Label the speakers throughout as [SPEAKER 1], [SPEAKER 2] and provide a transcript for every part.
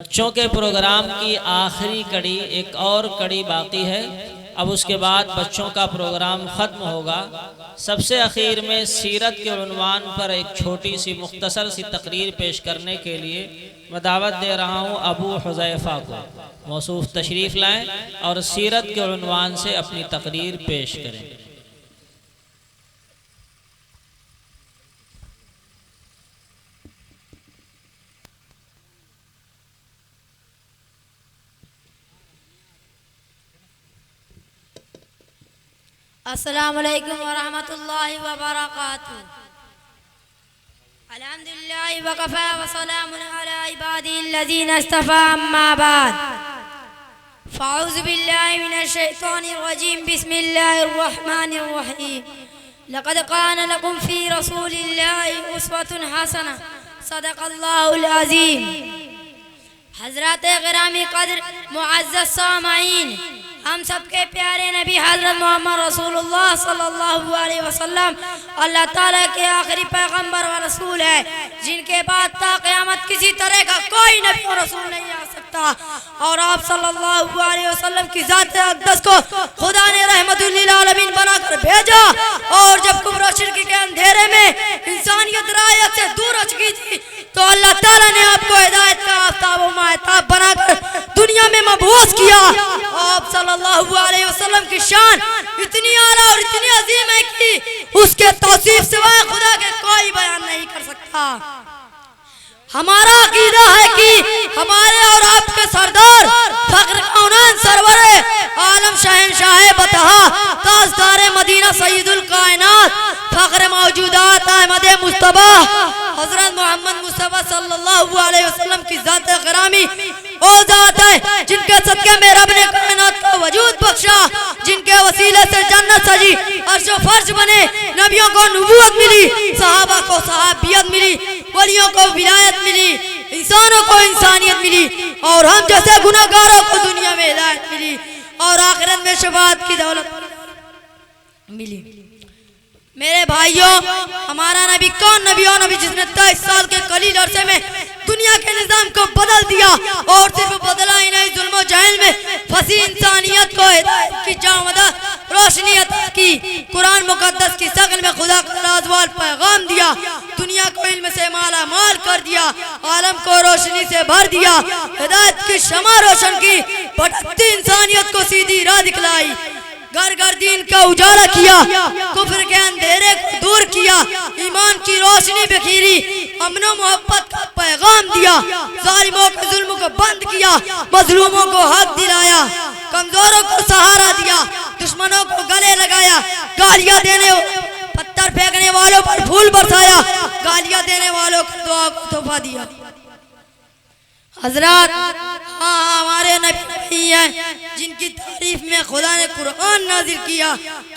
[SPEAKER 1] बच्चों के प्रोग्राम की आखिरी कड़ी, एक और कड़ी बाकी है। अब उसके बाद बच्चों का प्रोग्राम ख़त्म होगा। सबसे आखिर में सीरत के उन्वान पर एक छोटी सी मुख्तसर सी तकरीर पेश करने के लिए मैं दावत दे रहा हूँ अबू हुज़ैफ़ा को। मौसूफ़ तशरीफ़ लाएँ और सीरत के उन्वान से अपनी तकरीर पेश करें।
[SPEAKER 2] अस्सलामु अलैकुम वरहमतुल्लाहि वबरकातुहू। अल्हम्दुलिल्लाहि वकफ़ा व सलामुन अला इबादिल्लज़ीना इस्तफ़ा, अम्मा बाद। फ़अऊज़ु बिल्लाहि मिनश शैतानिर रजीम, बिस्मिल्लाहिर रहमानिर रहीम। लक़द कान लकुम फ़ी रसूलिल्लाहि उस्वतुन हसना, सदक़ल्लाहुल अज़ीम। हज़रत गिरामी क़द्र मुअज़्ज़ज़ सामईन, हम सबके प्यारे नबी हज़रत मोहम्मद रसूलुल्लाह सल्लल्लाहु अलैहि वसल्लम अल्लाह ताला के आखिरी पैगंबर व रसूल है, जिनके बाद ता क़यामत किसी तरह का कोई नबी और रसूल नहीं आ सकता। और आप सल्लल्लाहु अलैहि वसल्लम की ज़ात अक़दस को खुदा ने रहमतुल लिल आलमीन बनाकर भेजा। और जब कुफ्र और शिर्क के अंधेरे में इंसानियत रायत से दूर हो चुकी थी, तो अल्लाह ताला ने आपको हिदायत का आफ्ताब व महताब बनाकर दुनिया में मबूस किया। आप सल्लल्लाहु अलैहि वसल्लम की शान इतनी आला और इतनी अजीम है कि उसके तौसीफ सिवाय खुदा के कोई बयान नहीं कर सकता। हमारा अकीदा है कि हमारे और आपके सरदार फख्र कौनान सरवरे आलम शहंशाह बतहा ताजदार मदीना सय्यदुल कायनात फख्र मौजूदात अहमद मुस्तफा हजरत मोहम्मद मुस्तफा सल्लल्लाहु अलैहि वसल्लम की ज़ात गिरामी ओ ज़ात है जिनके सदक़े में रब ने कायनात को वजूद बख्शा, जिनके वसीले से जन्नत सजी, अर्श व फर्श बने, नबियों को नबूवत मिली, सहाबा को सहाबियत मिली, वलियों को विलायत मिली, इंसानों को इंसानियत मिली, और हम जैसे गुनाहगारों को दुनिया में हिदायत मिली और आखिरत में शफाअत की दौलत मिली। मेरे भाइयों, हमारा नबी कौन नबी और नबी जिसने 23 साल के कलील अरसे में दुनिया के निज़ाम को बदल दिया, और सिर्फ बदला ही नहीं, जुल्म और जहल में फंसी इंसानियत को हिदायत की जामदा रोशनी अता की, कुरान मुकद्दस की शक्ल में खुदा का राज़वाल पैगाम दिया, दुनिया को इल्म से माला माल कर दिया, आलम को रोशनी से भर दिया, हिदायत की शमा रोशन की, भटकती इंसानियत को सीधी राह दिखलाई, घर घर दीन का उजाला किया, कुफ्र के अंधेरे को दूर किया, ईमान की रोशनी बिखेरी, अमन और मोहब्बत का पैगाम दिया, जालिमों के जुल्म को बंद किया, मजलूमों को हक दिलाया, कमजोरों को सहारा दिया, दुश्मनों को गले लगाया, गालियां देने पत्थर फेंकने वालों पर फूल बरसाया, गालियां देने वालों को दुआ को तोहफा दिया। हजरत, हाँ, हमारे नबी हैं जिनकी तारीफ में खुदा ने कुरान नाजिल किया,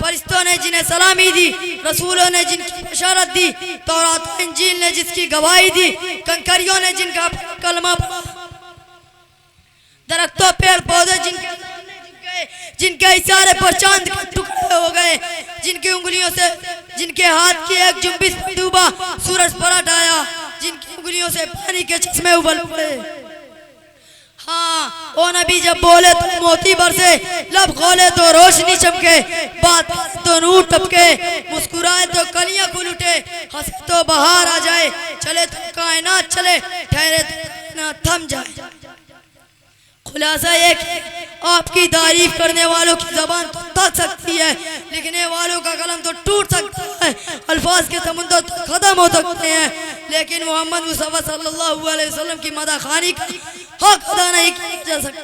[SPEAKER 2] फरिश्तों ने जिन्हें सलामी दी, रसूलों ने जिनकी बशारत दी, तौरात इंजील ने जिसकी गवाही दी, कंकरियों ने जिनका कलमा, दरख्तों पेड़ पौधे जिनके इशारे पर चांद के टुकड़े हो गए, जिनकी उंगलियों से, जिनके हाथ की एक जुम्बिश पर डूबा सूरज पलट आया, जिनकी उंगलियों से पानी के चश्मे उबल पड़े। हाँ, ओ नबी जब बोले तो मोती बरसे, लब खोले तो रोशनी चमके, बात तो नूर टपके, मुस्कुराए तो कलियां खुल उठे, हंसे तो बहार आ जाए, चले तो कायनात चले, ठहरे तो थम जाए। खुलासा एक, आपकी तारीफ करने वालों की जबान तो थक सकती है, लिखने वालों का कलम तो टूट सकता है, अल्फाज के समुंदर तो खत्म हो सकते हैं, लेकिन मोहम्मद मुस्तफा सल्लल्लाहु अलैहि वसल्लम की मदखानी का हक अदा नहीं किया जा सकता।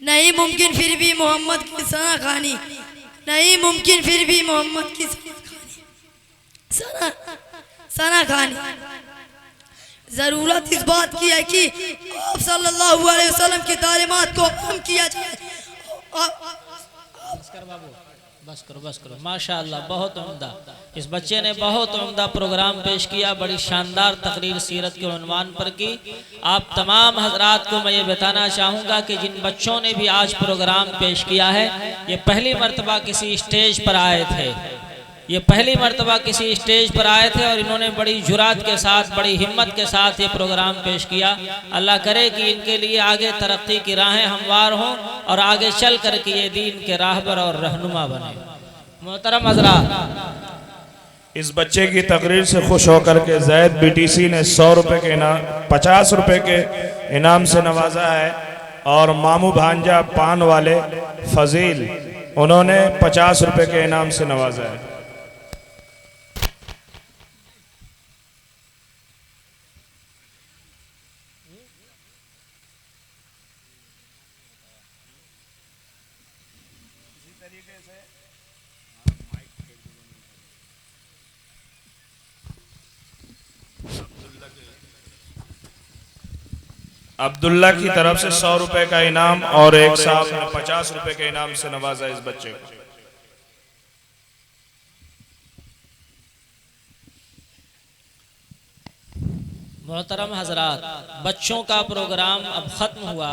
[SPEAKER 2] नहीं मुमकिन फिर भी मोहम्मद की सना खानी, नहीं मुमकिन फिर भी मोहम्मद की सना खानी। जरूरत इस बात की है कि आप सल्लल्लाहु अलैहि वसल्लम की तालीमात को अमल किया जाए।
[SPEAKER 1] बस करो। माशाअल्लाह, बहुत उम्दा। इस बच्चे ने बहुत उम्दा प्रोग्राम पेश किया, बड़ी शानदार तकरीर सीरत के उन्वान पर की। आप तमाम हजरात को मैं ये बताना चाहूँगा कि जिन बच्चों ने भी आज प्रोग्राम पेश किया है, ये पहली मर्तबा किसी स्टेज पर आए थे, ये पहली मर्तबा किसी स्टेज पर आए थे और इन्होंने बड़ी जुरात के साथ, बड़ी हिम्मत के साथ ये प्रोग्राम पेश किया। अल्लाह करे कि इनके लिए आगे तरक्की की राहें हमवार हों और आगे चल कर के ये दीन के राहबर और रहनुमा बने। मोहतरम हज़रात,
[SPEAKER 3] इस बच्चे की तकरीर से खुश होकर के जैद BTC ने 100 रुपये के इनाम, 50 रुपये के इनाम से नवाजा है और मामू भांजा पान वाले फजील उन्होंने 50 रुपये के इनाम से नवाजा है। अब्दुल्ला की तरफ से 100 रुपए का इनाम और एक साहब ने 50 रुपए के इनाम से नवाजा इस बच्चे को।
[SPEAKER 1] मोहतरम हजरात, बच्चों का प्रोग्राम अब ख़त्म हुआ।